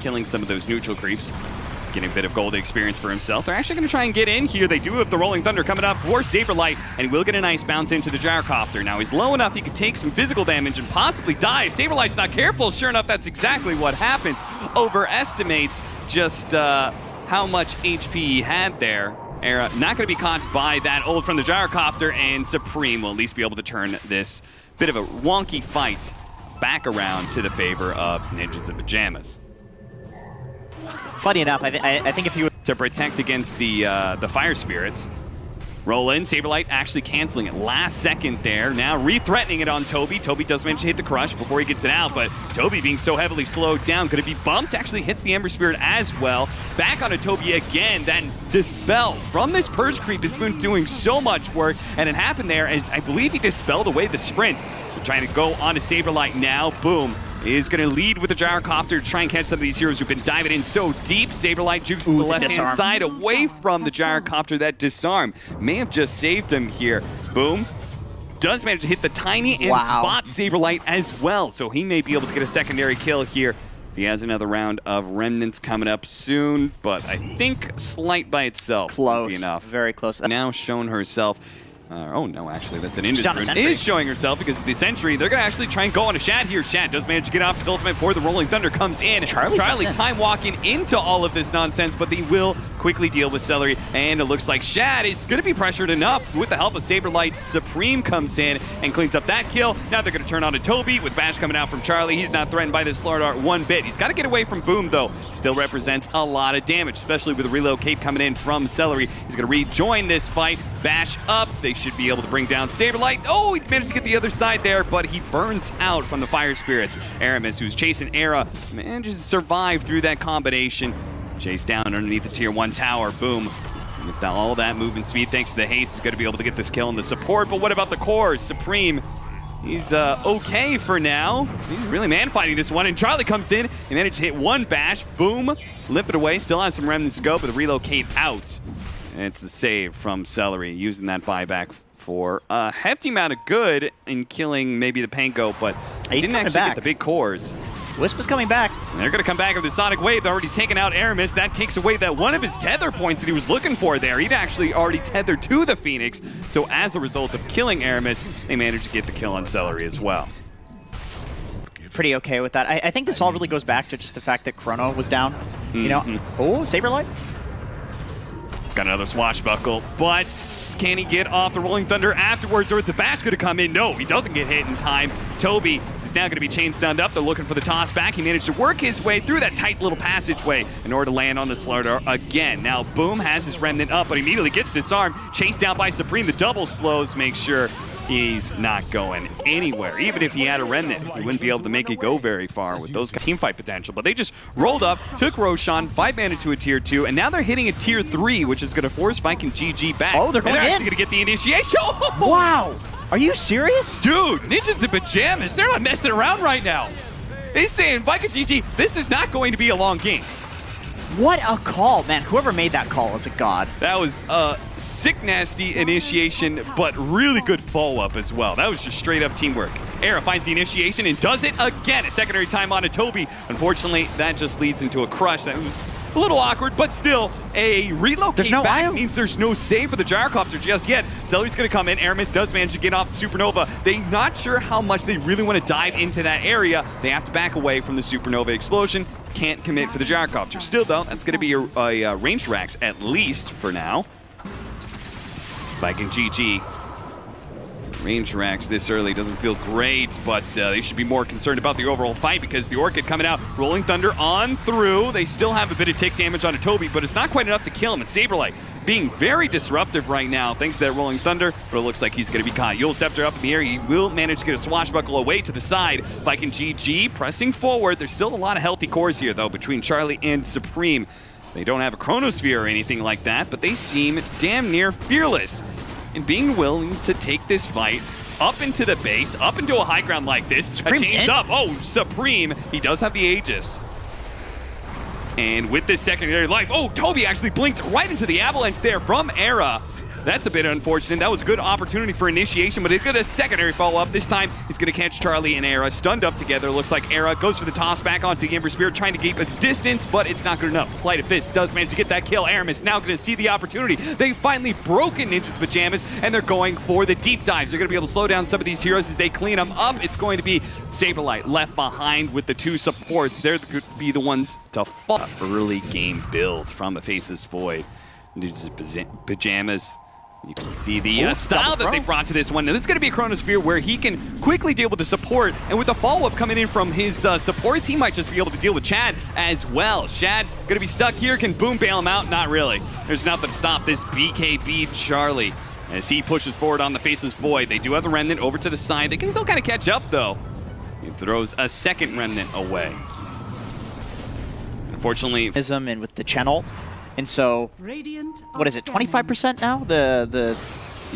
killing some of those neutral creeps. Getting a bit of gold experience for himself. They're actually going to try and get in here. They do have the Rolling Thunder coming up for Saberlight, and he will get a nice bounce into the Gyrocopter. Now he's low enough he could take some physical damage and possibly die. If Saberlight's not careful, sure enough, that's exactly what happens. Overestimates just how much HP he had there. Era not going to be caught by that ult from the Gyrocopter, and Supreme will at least be able to turn this bit of a wonky fight back around to the favor of Ninjas in Pajamas. Funny enough, I think if you to protect against the Fire Spirits. Roll in, Saberlight actually canceling it last second there. Now re-threatening it on Toby. Toby does manage to hit the crush before he gets it out, but Toby being so heavily slowed down, could it be bumped? Actually hits the Ember Spirit as well. Back onto Toby again, that Dispel from this Purge Creep has been doing so much work, and it happened there as I believe he dispelled away the sprint. So trying to go onto Saberlight now, boom. Is going to lead with the Gyrocopter to try and catch some of these heroes who've been diving in so deep. Saberlight jukes to the left-hand side away from the Gyrocopter. That disarm may have just saved him here. Boom. Does manage to hit the tiny and spot Saberlight as well. So he may be able to get a secondary kill here if he has another round of Remnants coming up soon. But I think Slight by itself will be enough. Very close. Now shown herself. Oh no, actually, that's an Indus is showing herself because of the Sentry. They're going to actually try and go on a Shad here. Shad does manage to get off his ultimate before the Rolling Thunder comes in. Charlie time walking into all of this nonsense, but they will quickly deal with Celery. And it looks like Shad is going to be pressured enough with the help of Saberlight. Supreme comes in and cleans up that kill. Now they're going to turn on to Toby with Bash coming out from Charlie. He's not threatened by this Slaughter Dart one bit. He's got to get away from Boom, though. Still represents a lot of damage, especially with the reload cape coming in from Celery. He's going to rejoin this fight. Bash up. They should be able to bring down Saberlight. Oh, he managed to get the other side there, but he burns out from the Fire Spirits. Aramis, who's chasing Era, manages to survive through that combination. Chase down underneath the tier 1 tower. Boom. With all that movement speed, thanks to the haste, is going to be able to get this kill in the support. But what about the cores? Supreme, he's okay for now. He's really man-fighting this one, and Charlie comes in and managed to hit one bash. Boom. Limp it away. Still has some remnants to go, but the relocate out. And it's the save from Celery, using that buyback for a hefty amount of good in killing maybe the Panko, but he didn't actually get the big cores. Wisp is coming back. And they're going to come back with the Sonic Wave. They're already taken out Aramis. That takes away that one of his tether points that he was looking for there. He'd actually already tethered to the Phoenix. So as a result of killing Aramis, they managed to get the kill on Celery as well. Pretty okay with that. I think this all really goes back to just the fact that Chrono was down. You know, Saberlight? Got another swashbuckle, but can he get off the Rolling Thunder afterwards, or is the bash going to come in? No, he doesn't get hit in time. Toby is now going to be chain stunned up. They're looking for the toss back. He managed to work his way through that tight little passageway in order to land on the Slaughter again. Now, Boom has his remnant up, but immediately gets disarmed. Chased down by Supreme. The double slows make sure he's not going anywhere. Even if he had a remnant, he wouldn't be able to make it go very far with those team fight potential. But they just rolled up, took Roshan, 5-man into a tier 2, and now they're hitting a tier 3, which is going to force VINKIGG back. Oh, they're going in. They're actually going to get the initiation. Wow. Are you serious? Dude, Ninjas in Pajamas, they're not messing around right now. They're saying, VINKIGG, this is not going to be a long game. What a call, man. Whoever made that call is a god. That was a sick, nasty initiation, but really good follow-up as well. That was just straight-up teamwork. Era finds the initiation and does it again. A secondary time on to Toby. Unfortunately, that just leads into a crush. That was a little awkward, but still, a relocate back means there's no save for the Gyrocopter just yet. Celery's going to come in. Aramis does manage to get off the Supernova. They're not sure how much they really want to dive into that area. They have to back away from the Supernova explosion. Can't commit for the Gyrocopter. Still, though, that's going to be a range Rax at least for now. VINKIGG. Range Rax this early doesn't feel great, but they should be more concerned about the overall fight because the Orchid coming out, Rolling Thunder on through. They still have a bit of take damage onto Toby, but it's not quite enough to kill him. And Saberlight being very disruptive right now thanks to that Rolling Thunder, but it looks like he's going to be caught. Yule Scepter up in the air. He will manage to get a swashbuckle away to the side. VINKIGG pressing forward. There's still a lot of healthy cores here, though, between Charlie and Supreme. They don't have a Chronosphere or anything like that, but they seem damn near fearless in being willing to take this fight up into the base, up into a high ground like this. Chains up. Oh, Supreme. He does have the Aegis. And with this secondary life, oh, Toby actually blinked right into the avalanche there from Era. That's a bit unfortunate. That was a good opportunity for initiation, but he's got a secondary follow-up. This time, he's going to catch Charlie and Era stunned up together. Looks like Era goes for the toss back onto the Ember Spirit, trying to keep its distance, but it's not good enough. Sleight of Fist does manage to get that kill. Aramis now going to see the opportunity. They've finally broken Ninja's pajamas, and they're going for the deep dives. They're going to be able to slow down some of these heroes as they clean them up. It's going to be Saberlight left behind with the two supports. They're going to be the ones to fall. Early game build from a Faceless Void. Ninja's pajamas. You can see the style that they brought to this one. Now, this is going to be a Chronosphere where he can quickly deal with the support, and with the follow-up coming in from his supports, he might just be able to deal with Chad as well. Shad going to be stuck here. Can Boom bail him out? Not really. There's nothing to stop this BKB Charlie as he pushes forward on the Faceless Void. They do have the Remnant over to the side. They can still kind of catch up, though. He throws a second Remnant away. Unfortunately, and with the channel. And so, what is it, 25% now? The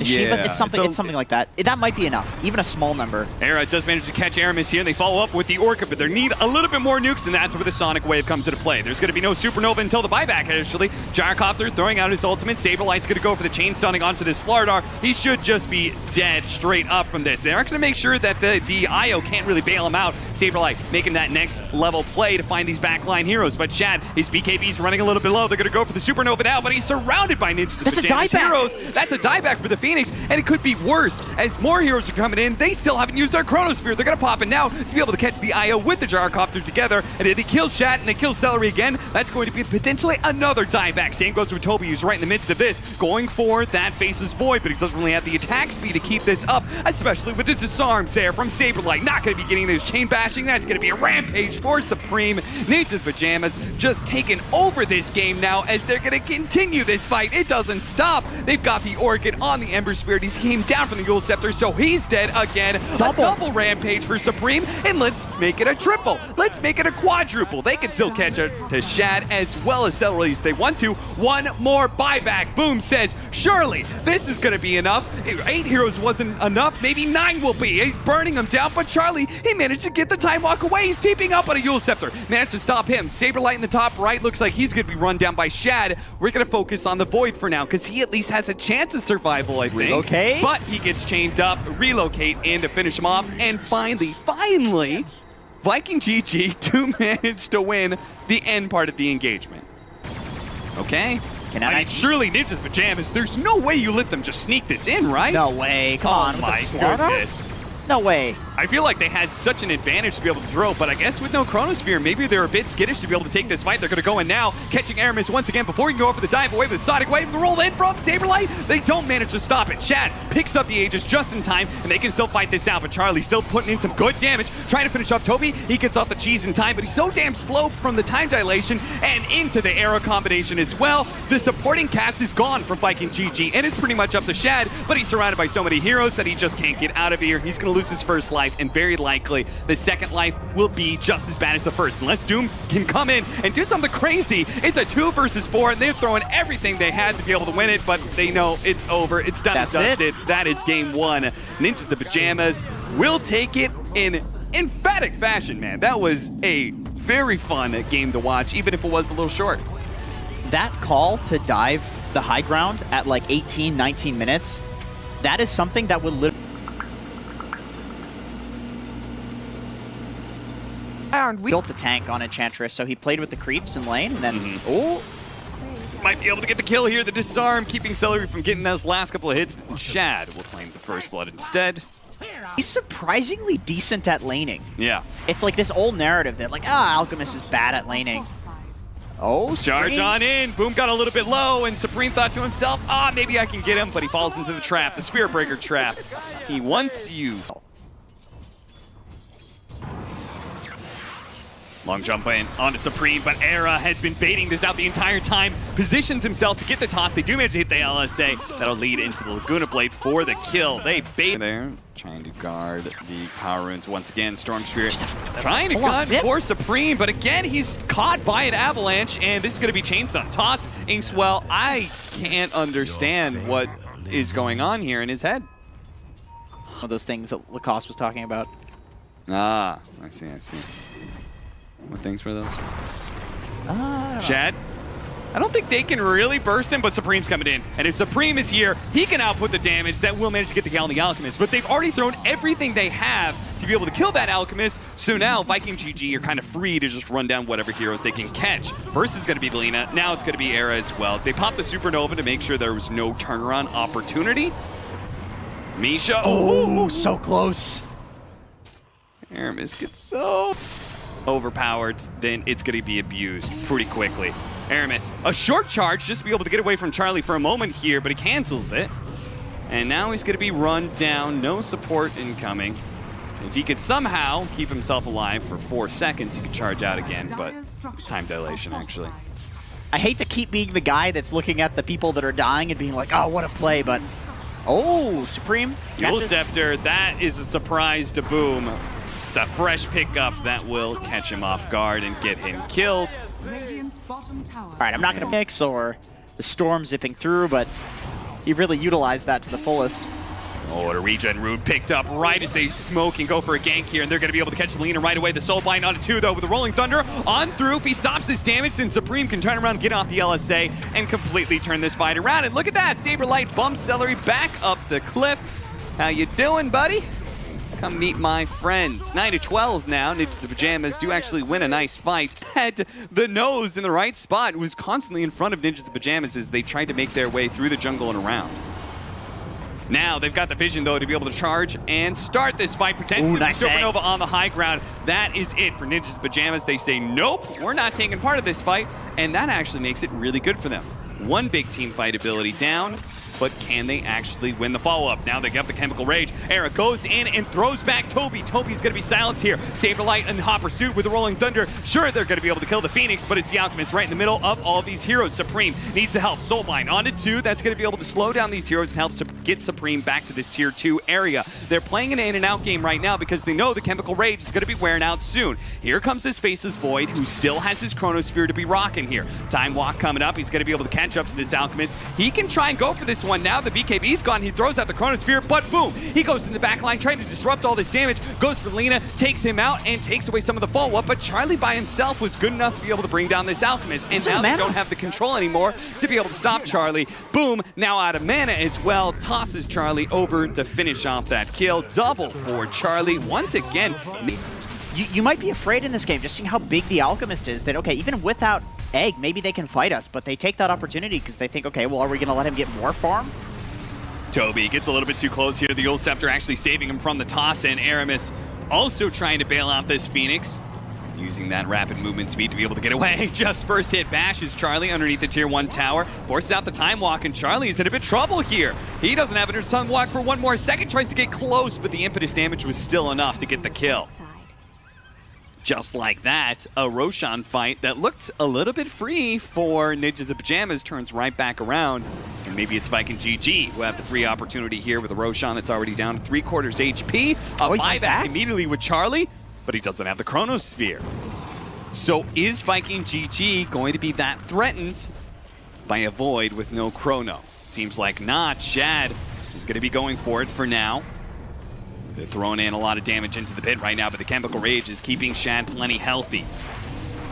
Shiva? It's something like that. That might be enough, even a small number. Era does manage to catch Aramis here, and they follow up with the Orca, but they need a little bit more nukes, and that's where the Sonic Wave comes into play. There's going to be no Supernova until the buyback, actually. Gyrocopter throwing out his ultimate. Saberlight's going to go for the chain stunning onto this Slardar. He should just be dead straight up from this. They're actually going to make sure that the IO can't really bail him out. Saberlight making that next level play to find these backline heroes, but Shad, his BKB's running a little bit low. They're going to go for the Supernova now, but he's surrounded by Ninjas. That's a dieback. Heroes. That's a dieback for the Phoenix, and it could be worse as more heroes are coming in. They still haven't used their Chronosphere. They're going to pop in now to be able to catch the IO with the Gyrocopter together, and then he kills Shat and they kill Celery again. That's going to be potentially another dieback. Same goes with Toby, who's right in the midst of this, going for that Faceless Void, but he doesn't really have the attack speed to keep this up, especially with the disarms there from Saberlight. Not going to be getting this chain bashing. That's going to be a rampage for Supreme. Ninja's pajamas just taking over this game now as they're going to continue this fight. It doesn't stop. They've got the Orchid on the Ember Spirit. He's came down from the Yule Scepter, so he's dead again. A double rampage for Supreme, and let's make it a triple. Let's make it a quadruple. They can still catch up to Shad as well as Celery if they want to. One more buyback. Boom says, surely this is going to be enough. 8 heroes wasn't enough. Maybe 9 will be. He's burning them down, but Charlie, he managed to get the time walk away. He's teeping up on a Yule Scepter. Managed to stop him. Saberlight in the top right looks like he's going to be run down by Shad. We're going to focus on the Void for now because he at least has a chance of survival, I think. Okay. But he gets chained up, relocate in to finish him off, and finally, Viking GG do manage to win the end part of the engagement. Okay. Surely Ninja's pajamas, there's no way you let them just sneak this in, right? No way. Come on. My goodness. No way. I feel like they had such an advantage to be able to throw, but I guess with no Chronosphere, maybe they're a bit skittish to be able to take this fight. They're going to go in now, catching Aramis once again before he can go over the dive away with the Sonic Wave. The roll in from Saberlight. They don't manage to stop it. Shad picks up the Aegis just in time, and they can still fight this out, but Charlie's still putting in some good damage, trying to finish up Toby. He gets off the cheese in time, but he's so damn slow from the time dilation and into the arrow combination as well. The supporting cast is gone from Viking GG, and it's pretty much up to Shad, but he's surrounded by so many heroes that he just can't get out of here. He's going to lose his first life, and very likely the second life will be just as bad as the first. Unless Doom can come in and do something crazy, it's a 2 versus 4, and they're throwing everything they had to be able to win it, but they know it's over. It's done and dusted. That is game 1. Ninja's the pajamas will take it in emphatic fashion, man. That was a very fun game to watch, even if it was a little short. That call to dive the high ground at like 18, 19 minutes, that is something that would literally we built the tank on Enchantress, so he played with the creeps in lane, and then might be able to get the kill here. The disarm keeping Celery from getting those last couple of hits. Shad will claim the first blood instead. He's surprisingly decent at laning. Yeah. It's like this old narrative that like, Alchemist is bad at laning. Oh, charge on in. Boom got a little bit low, and Supreme thought to himself, maybe I can get him, but he falls into the trap, the Spirit Breaker trap. He wants you. Long jump in onto Supreme, but Era has been baiting this out the entire time. Positions himself to get the toss. They do manage to hit the LSA. That'll lead into the Laguna Blade for the kill. They bait there, trying to guard the Power Runes once again. Storm Spirit trying to gun for Supreme, but again, he's caught by an avalanche, and this is going to be chain stun. Toss, Inkswell. I can't understand what is going on here in his head. One of those things that Lacoste was talking about. I see. What things were those? Shad I don't think they can really burst him, but Supreme's coming in. And if Supreme is here, he can output the damage that will manage to get the kill on the Alchemist. But they've already thrown everything they have to be able to kill that Alchemist. So now VINKIGG are kind of free to just run down whatever heroes they can catch. First is going to be Lina. Now it's going to be Era as well. So they pop the Supernova to make sure there was no turnaround opportunity. Misha. Oh, so close. Aramis gets so overpowered, then it's going to be abused pretty quickly. Aramis, a short charge just to be able to get away from Charlie for a moment here, but he cancels it. And now he's going to be run down. No support incoming. If he could somehow keep himself alive for 4 seconds, he could charge out again, but time dilation, actually. I hate to keep being the guy that's looking at the people that are dying and being like, oh, what a play, but... Oh, Supreme. Dual Scepter, that is a surprise to Boom. It's a fresh pickup that will catch him off guard and get him killed. All right, I'm not going to mix or the storm zipping through, but he really utilized that to the fullest. Oh, and a regen rune picked up right as they smoke and go for a gank here, and they're going to be able to catch Lina right away. The Soulbind onto 2, though, with the Rolling Thunder on through. If he stops this damage, then Supreme can turn around, get off the LSA, and completely turn this fight around. And look at that, Saberlight bumps Celery back up the cliff. How you doing, buddy? Come meet my friends. 9-12 now. Ninjas the Pajamas do actually win a nice fight. Had the nose in the right spot. Was constantly in front of Ninjas the Pajamas as they tried to make their way through the jungle and around. Now they've got the vision, though, to be able to charge and start this fight. Potentially nice Supernova on the high ground. That is it for Ninjas Pajamas. They say, nope, we're not taking part of this fight. And that actually makes it really good for them. One big team fight ability down. But can they actually win the follow-up? Now they got the Chemical Rage. Era goes in and throws back Toby. Toby's going to be silenced here. Saberlight in hot pursuit with the Rolling Thunder. Sure, they're going to be able to kill the Phoenix, but it's the Alchemist right in the middle of all of these heroes. Supreme needs to help. Soulbind onto 2. That's going to be able to slow down these heroes and help get Supreme back to this tier 2 area. They're playing an in-and-out game right now because they know the Chemical Rage is going to be wearing out soon. Here comes this Faceless Void, who still has his Chronosphere to be rocking here. Time Walk coming up. He's going to be able to catch up to this Alchemist. He can try and go for this one now. The BKB's gone. He throws out the Chronosphere, but boom, he goes in the back line trying to disrupt all this damage, goes for Lina, takes him out, and takes away some of the follow-up, but Charlie by himself was good enough to be able to bring down this Alchemist, and now they don't have the control anymore to be able to stop Charlie. Boom, now out of mana as well, tosses Charlie over to finish off that kill. Double for Charlie. Once again, You might be afraid in this game, just seeing how big the Alchemist is, that, okay, even without Egg, maybe they can fight us, but they take that opportunity because they think, okay, well, are we going to let him get more farm? Toby gets a little bit too close here. The Dual Scepter actually saving him from the toss, and Aramis also trying to bail out this Phoenix. Using that rapid movement speed to be able to get away. Just first hit bashes Charlie underneath the tier 1 tower. Forces out the Time Walk, and Charlie is in a bit of trouble here. He doesn't have a Time Walk for 1 more second. Tries to get close, but the impetus damage was still enough to get the kill. Just like that, a Roshan fight that looked a little bit free for Ninjas the Pajamas turns right back around. And maybe it's VINKIGG who have the free opportunity here with a Roshan that's already down to 3/4 HP. A buyback immediately with Charlie, but he doesn't have the Chronosphere. So is VINKIGG going to be that threatened by a Void with no Chrono? Seems like not. Shad is going to be going for it for now. They're throwing in a lot of damage into the pit right now, but the Chemical Rage is keeping Shad plenty healthy.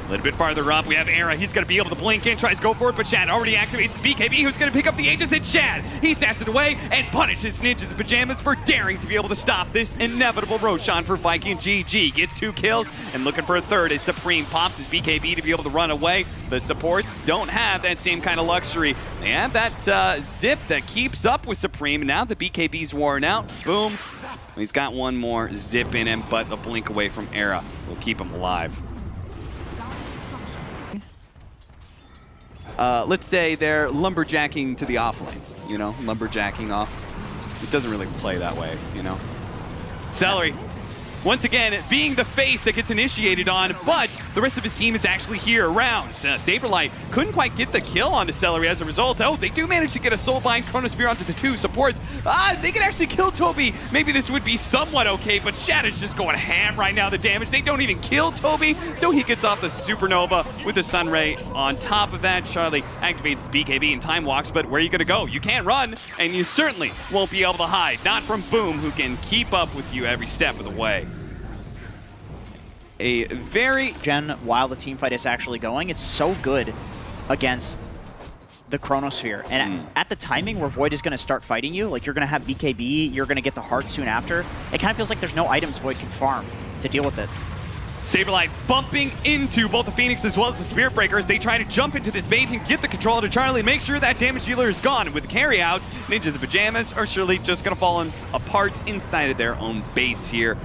A little bit farther up, we have Era. He's going to be able to blink in, tries to go for it, but Shad already activates BKB, who's going to pick up the Aegis, and Shad, he sashes it away and punishes Ninjas the Pajamas for daring to be able to stop this inevitable Roshan for VINKIGG. Gets 2 kills and looking for a third as Supreme pops his BKB to be able to run away. The supports don't have that same kind of luxury. They have that zip that keeps up with Supreme, and now the BKB's worn out. Boom. He's got 1 more zip in him, but a blink away from Era will keep him alive. Let's say they're lumberjacking to the offlane, you know, lumberjacking off. It doesn't really play that way, you know. Celery, once again, being the face that gets initiated on, but the rest of his team is actually here around. Saberlight couldn't quite get the kill onto Celery as a result. Oh, they do manage to get a Soulbind Chronosphere onto the 2 supports. They can actually kill Toby. Maybe this would be somewhat okay, but Shad is just going ham right now, the damage. They don't even kill Toby, so he gets off the Supernova with the Sunray. On top of that, Charlie activates BKB and Time Walks, but where are you going to go? You can't run, and you certainly won't be able to hide. Not from Boom, who can keep up with you every step of the way. A very... While the team fight is actually going, it's so good against the Chronosphere. And at the timing where Void is going to start fighting you, like you're going to have BKB, you're going to get the heart soon after, it kind of feels like there's no items Void can farm to deal with it. Saberlight bumping into both the Phoenix as well as the Spirit Breaker as they try to jump into this base and get the control to Charlie, make sure that damage dealer is gone. And with the carry out, Ninja the Pajamas are surely just going to fall apart inside of their own base here.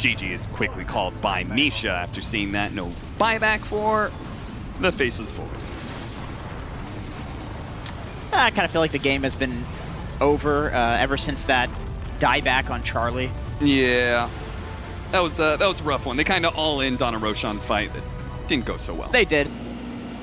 GG is quickly called by Misha after seeing that. No buyback for the Faceless Void. I kind of feel like the game has been over ever since that dieback on Charlie. Yeah. That was a rough one. They kind of all-in on a Roshan fight that didn't go so well. They did.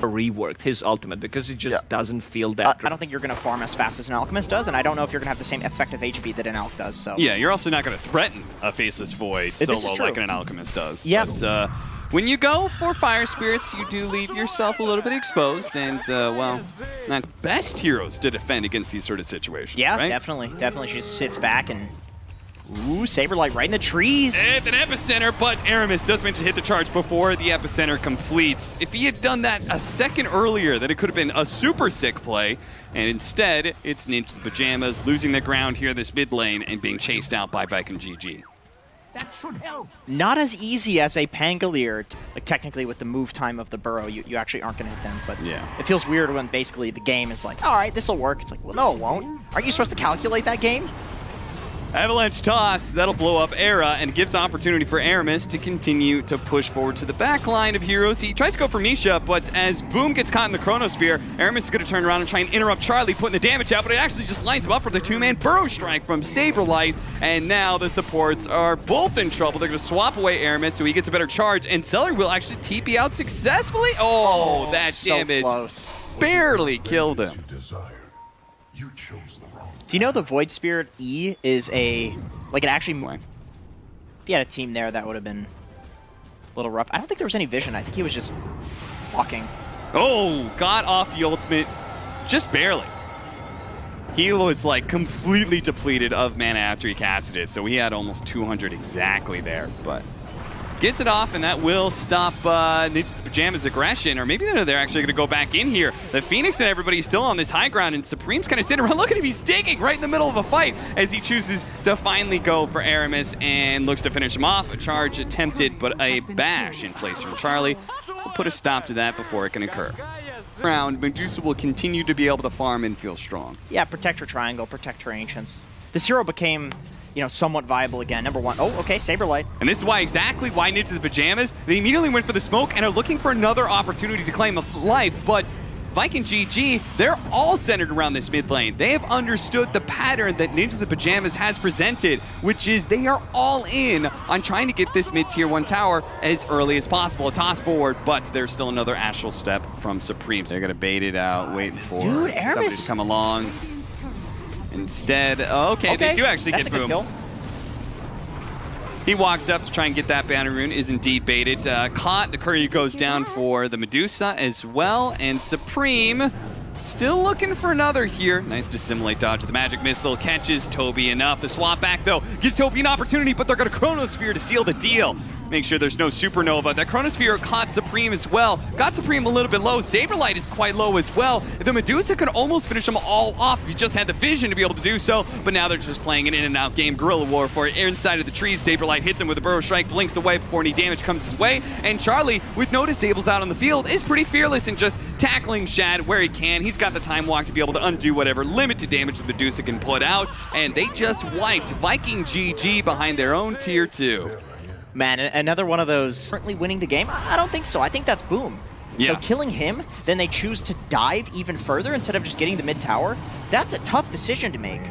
Reworked his ultimate because it just doesn't feel that I don't think you're going to farm as fast as an Alchemist does, and I don't know if you're going to have the same effective HP that an Alch does. So yeah, you're also not going to threaten a Faceless Void solo like an Alchemist does. Yeah. But when you go for Fire Spirits, you do leave yourself a little bit exposed, and well, not best heroes to defend against these sort of situations. Yeah, right? definitely. Definitely. She just sits back and... Ooh, Saberlight right in the trees. It's an Epicenter, but Aramis does manage to hit the charge before the Epicenter completes. If he had done that a second earlier, then it could have been a super sick play. And instead, it's Ninja the Pajamas losing the ground here this mid lane and being chased out by VINKIGG GG. That should help. Not as easy as a Pangolier. Like technically with the move time of the burrow, you actually aren't going to hit them. But yeah, it feels weird when basically the game is like, all right, this will work. It's like, well, no, it won't. Aren't you supposed to calculate that game? Avalanche toss, that'll blow up Era and gives opportunity for Aramis to continue to push forward to the back line of heroes. He tries to go for Misha, but as Boom gets caught in the Chronosphere, Aramis is going to turn around and try and interrupt Charlie, putting the damage out, but it actually just lines him up for the two-man Burrow Strike from Saberlight, and now the supports are both in trouble. They're going to swap away Aramis so he gets a better charge, and Celer will actually TP out successfully. Oh, that so damage close. Barely killed him. You chose the wrong. Do you know the Void Spirit E is a... Like, it actually... If he had a team there, that would have been a little rough. I don't think there was any vision. I think he was just walking. Oh, got off the ultimate just barely. He was, like, completely depleted of mana after he casted it, so he had almost 200 exactly there, but... Gets it off, and that will stop Ninja the Pajamas' aggression, or maybe they're actually going to go back in here. The Phoenix and everybody's still on this high ground, and Supreme's kind of sitting around. Look at him, he's digging right in the middle of a fight as he chooses to finally go for Aramis and looks to finish him off. A charge attempted, but a bash in place from Charlie will put a stop to that before it can occur. Round, Medusa will continue to be able to farm and feel strong. Yeah, protect her triangle, protect her ancients. This hero became... you know, somewhat viable again. Number one. Oh, okay, Saberlight. And this is why Ninja the Pajamas, they immediately went for the smoke and are looking for another opportunity to claim a life, but VINKIGG GG, they're all centered around this mid lane. They have understood the pattern that Ninja the Pajamas has presented, which is they are all in on trying to get this mid-tier 1 tower as early as possible. A toss forward, but there's still another astral step from Supreme. They're going to bait it out, waiting for somebody to come along. Instead, okay, they do actually get Boom. Kill. He walks up to try and get that banner rune, is indeed baited. Caught, the courier goes down for the Medusa as well, and Supreme still looking for another here. Nice dissimulate dodge of the magic missile, catches Toby enough. The swap back though, gives Toby an opportunity, but they're going to Chronosphere to seal the deal. Make sure there's no supernova. That Chronosphere caught Supreme as well. Got Supreme a little bit low. Saberlight is quite low as well. The Medusa could almost finish them all off if you just had the vision to be able to do so. But now they're just playing an in-and-out game. Guerrilla War for it. Inside of the trees, Saberlight hits him with a Burrow Strike, blinks away before any damage comes his way. And Charlie, with no disables out on the field, is pretty fearless in just tackling Shad where he can. He's got the time walk to be able to undo whatever limited damage the Medusa can put out. And they just wiped VINKIGG GG behind their own tier 2. Man, another one of those currently winning the game? I don't think so. I think that's Boom. Yeah. So killing him, then they choose to dive even further instead of just getting the mid tower. That's a tough decision to make.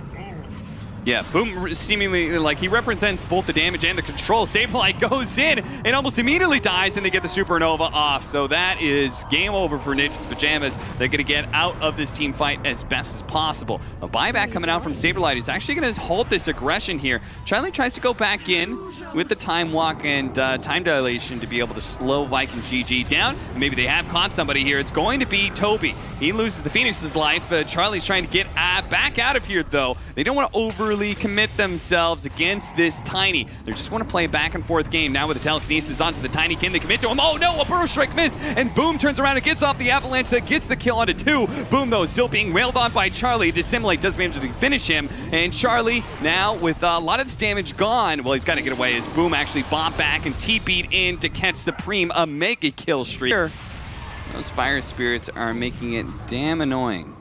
Yeah, Boom seemingly, like, he represents both the damage and the control. Saberlight goes in and almost immediately dies, and they get the supernova off. So that is game over for Ninja the Pajamas. They're going to get out of this team fight as best as possible. A buyback coming out from Saberlight is actually going to halt this aggression here. Charlie tries to go back in. with the time walk and time dilation to be able to slow Viking GG down. Maybe they have caught somebody here. It's going to be Toby. He loses the Phoenix's life. Charlie's trying to get back out of here, though. They don't want to overly commit themselves against this Tiny. They just want to play a back and forth game. Now with the telekinesis onto the Tiny, can they commit to him? Oh no, a Burrow Strike miss, and Boom turns around and gets off the avalanche that gets the kill onto 2. Boom, though, still being wailed on by Charlie. Dissimulate does manage to finish him, and Charlie now with a lot of this damage gone. Well, he's got to get away as Boom actually bombed back and TP'd in to catch Supreme, a mega kill streak. Those fire spirits are making it damn annoying.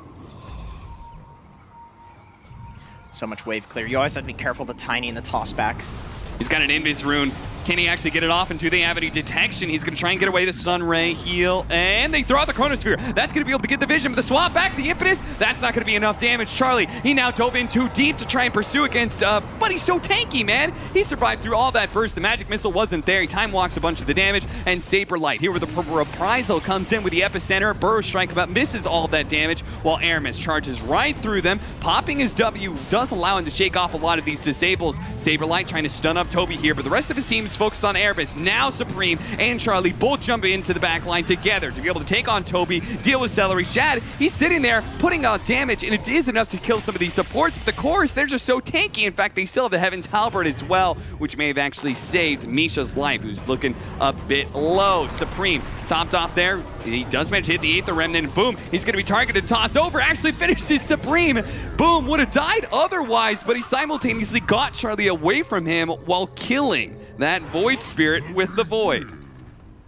So much wave clear. You always have to be careful the Tiny and the toss back. He's got an Invis rune. Can he actually get it off, and do they have any detection? He's going to try and get away the Sunray heal, and they throw out the Chronosphere. That's going to be able to get the vision, but the swap back, the impetus, that's not going to be enough damage. Charlie, he now dove in too deep to try and pursue against, but he's so tanky, man. He survived through all that burst. The magic missile wasn't there. He time walks a bunch of the damage, and Saberlight here with the reprisal comes in with the epicenter. Burrow Strike about misses all that damage, while Aramis charges right through them. Popping his W does allow him to shake off a lot of these disables. Saberlight trying to stun up Toby here, but the rest of his team is focused on Aramis. Now Supreme and Charlie both jump into the back line together to be able to take on Toby, deal with Celery. Shad, he's sitting there putting out damage, and it is enough to kill some of these supports, but the chorus, they're just so tanky. In fact, they still have the Heaven's Halberd as well, which may have actually saved Misha's life, who's looking a bit low. Supreme topped off there. He does manage to hit the Aether Remnant, and Boom, he's going to be targeted, toss over, actually finishes Supreme. Boom would have died otherwise, but he simultaneously got Charlie away from him while killing that Void Spirit with the Void.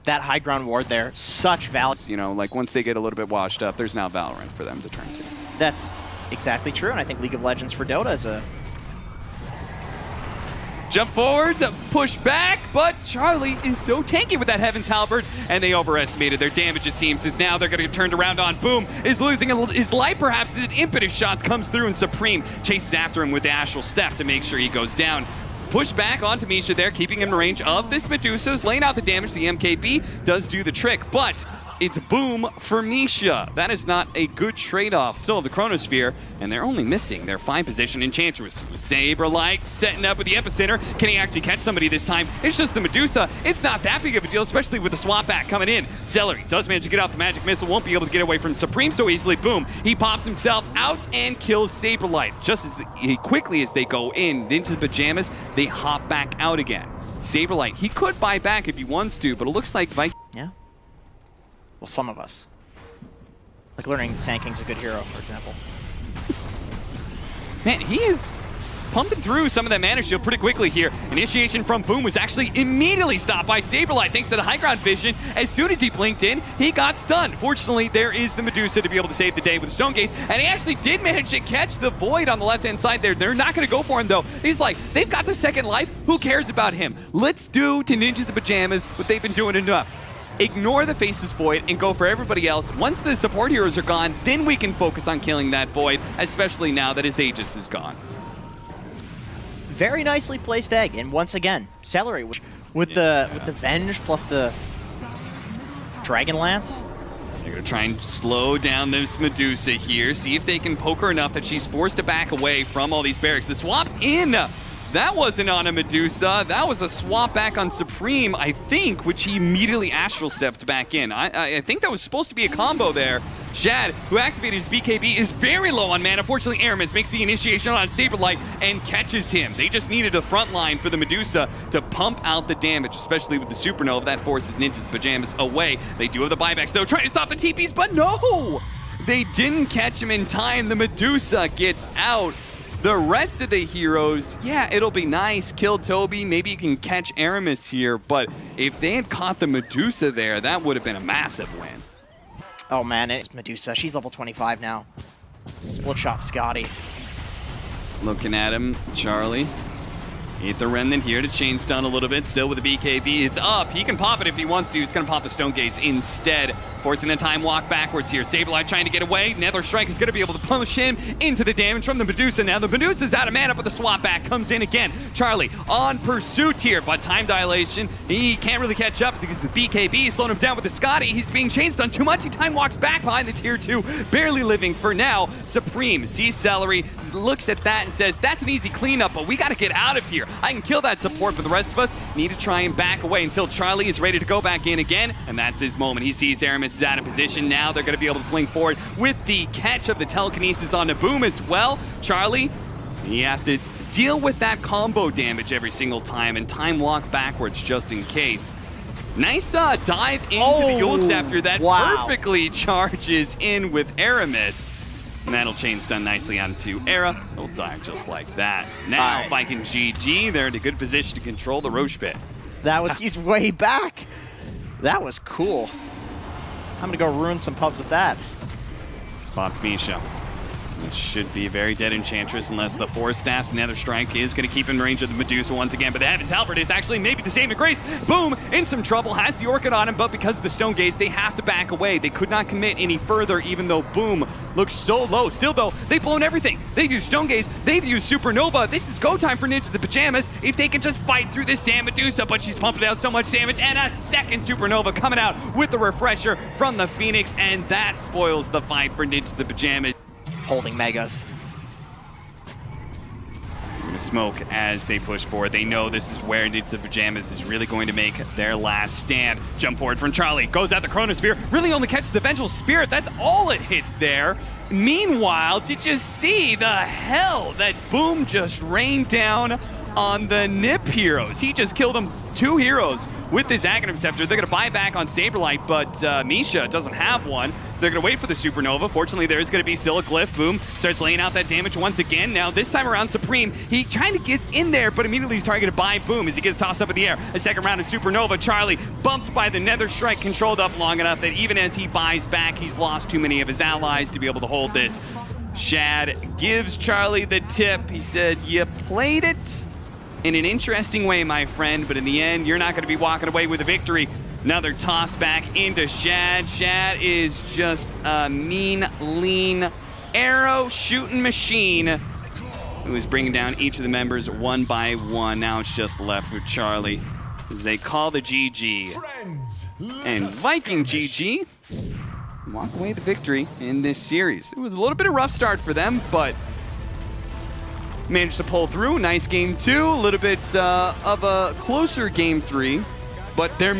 That high ground ward there, such value. You know, like once they get a little bit washed up, there's now Valorant for them to turn to. That's exactly true, and I think League of Legends for Dota is a... Jump forward to push back, but Charlie is so tanky with that Heaven's Halberd, and they overestimated their damage, it seems, as now they're going to get turned around on. Boom is losing his life, perhaps, as impetus shots comes through, and Supreme chases after him with the Astral Step to make sure he goes down. Push back onto Misha there, keeping him in range of this Medusa's, laying out the damage. The MKB does do the trick, but it's Boom for Misha. That is not a good trade-off. Still have the Chronosphere, and they're only missing their 5 position Enchantress. Saberlight setting up with the epicenter. Can he actually catch somebody this time? It's just the Medusa. It's not that big of a deal, especially with the swap back coming in. Celery does manage to get off the magic missile, won't be able to get away from Supreme so easily. Boom, he pops himself out and kills Saberlight. Just as quickly as they go into the pajamas, they hop back out again. Saberlight, he could buy back if he wants to, but it looks like Viking... Yeah. Well, some of us. Like learning Sand King's a good hero, for example. Man, he is pumping through some of that mana shield pretty quickly here. Initiation from Boom was actually immediately stopped by Saberlight thanks to the high ground vision. As soon as he blinked in, he got stunned. Fortunately, there is the Medusa to be able to save the day with the Stone Gaze, and he actually did manage to catch the Void on the left-hand side there. They're not going to go for him, though. He's like, they've got the second life. Who cares about him? Let's do to Ninjas the Pajamas what they've been doing enough. Ignore the Faceless Void and go for everybody else. Once the support heroes are gone, then we can focus on killing that Void, especially now that his Aegis is gone. Very nicely placed egg, and once again, Celery with the Venge plus the Dragon Lance. They're going to try and slow down this Medusa here, see if they can poke her enough that she's forced to back away from all these barracks. The swap in! That wasn't on a Medusa. That was a swap back on Supreme, I think, which he immediately Astral Stepped back in. I think that was supposed to be a combo there. Shad, who activated his BKB, is very low on mana. Unfortunately, Aramis makes the initiation on Saberlight and catches him. They just needed a front line for the Medusa to pump out the damage, especially with the Supernova. That forces Ninjas Pajamas away. They do have the buybacks, though, trying to stop the TPs, but no! They didn't catch him in time. The Medusa gets out. The rest of the heroes, yeah, it'll be nice. Kill Toby, maybe you can catch Aramis here, but if they had caught the Medusa there, that would have been a massive win. Oh man, it's Medusa. She's level 25 now. Split shot Scotty. Looking at him, Charlie. Hit the Remnant here to chain stun a little bit. Still with the BKB, it's up. He can pop it if he wants to. He's going to pop the Stone Gaze instead, forcing the time walk backwards here. Saberlight trying to get away. Nether Strike is going to be able to punish him into the damage from the Medusa. Now the Medusa's out of mana, but the swap back comes in again. Charlie on pursuit here, but time dilation. He can't really catch up because the BKB is slowing him down with the Scotty. He's being chain stunned too much. He time walks back behind the tier 2, barely living for now. Supreme sees Celery, looks at that and says, that's an easy cleanup, but we got to get out of here. I can kill that support, but the rest of us need to try and back away until Charlie is ready to go back in again, and that's his moment. He sees Aramis is out of position. Now they're going to be able to blink forward with the catch of the telekinesis on Boom as well. Charlie, he has to deal with that combo damage every single time and time walk backwards just in case. Nice dive into the Yule Scepter that perfectly charges in with Aramis. And that'll chain stun nicely onto Era. He'll die just like that. Now, Viking GG, they're in a good position to control the Roche Pit. That was, he's way back. That was cool. I'm gonna go ruin some pubs with that. Spots Misha. This should be a very dead Enchantress unless the Force Staff's Nether Strike is going to keep in range of the Medusa once again. But the Heaven's Halberd is actually maybe the saving grace. Boom! In some trouble, has the Orchid on him, but because of the Stone Gaze, they have to back away. They could not commit any further, even though Boom looks so low. Still, though, they've blown everything. They've used Stone Gaze. They've used Supernova. This is go time for Ninjas the Pajamas if they can just fight through this damn Medusa, but she's pumping out so much damage, and a second Supernova coming out with the refresher from the Phoenix, and that spoils the fight for Ninjas the Pajamas. Holding Megas. Smoke as they push forward. They know this is where Ninjas the Pajamas is really going to make their last stand. Jump forward from Charlie. Goes at the Chronosphere. Really only catches the Vengeful Spirit. That's all it hits there. Meanwhile, did you see the hell that Boom just rained down on the Nip heroes? He just killed them 2 heroes with his Aghanim Scepter. They're going to buy back on Saberlight, but Misha doesn't have one. They're going to wait for the Supernova. Fortunately, there's going to be still a Glyph. Boom starts laying out that damage once again. Now, this time around, Supreme, he trying to get in there, but immediately he's targeted by Boom as he gets tossed up in the air. A second round of Supernova. Charlie bumped by the Nether Strike, controlled up long enough that even as he buys back, he's lost too many of his allies to be able to hold this. Shad gives Charlie the tip. He said, "You played it in an interesting way, my friend, but in the end, you're not going to be walking away with a victory." Another toss back into Shad. Shad is just a mean, lean, arrow shooting machine who is bringing down each of the members one by one. Now it's just left with Charlie as they call the GG. And Viking GG walk away the victory in this series. It was a little bit of a rough start for them, but managed to pull through. Nice game 2, a little bit of a closer game 3, but they're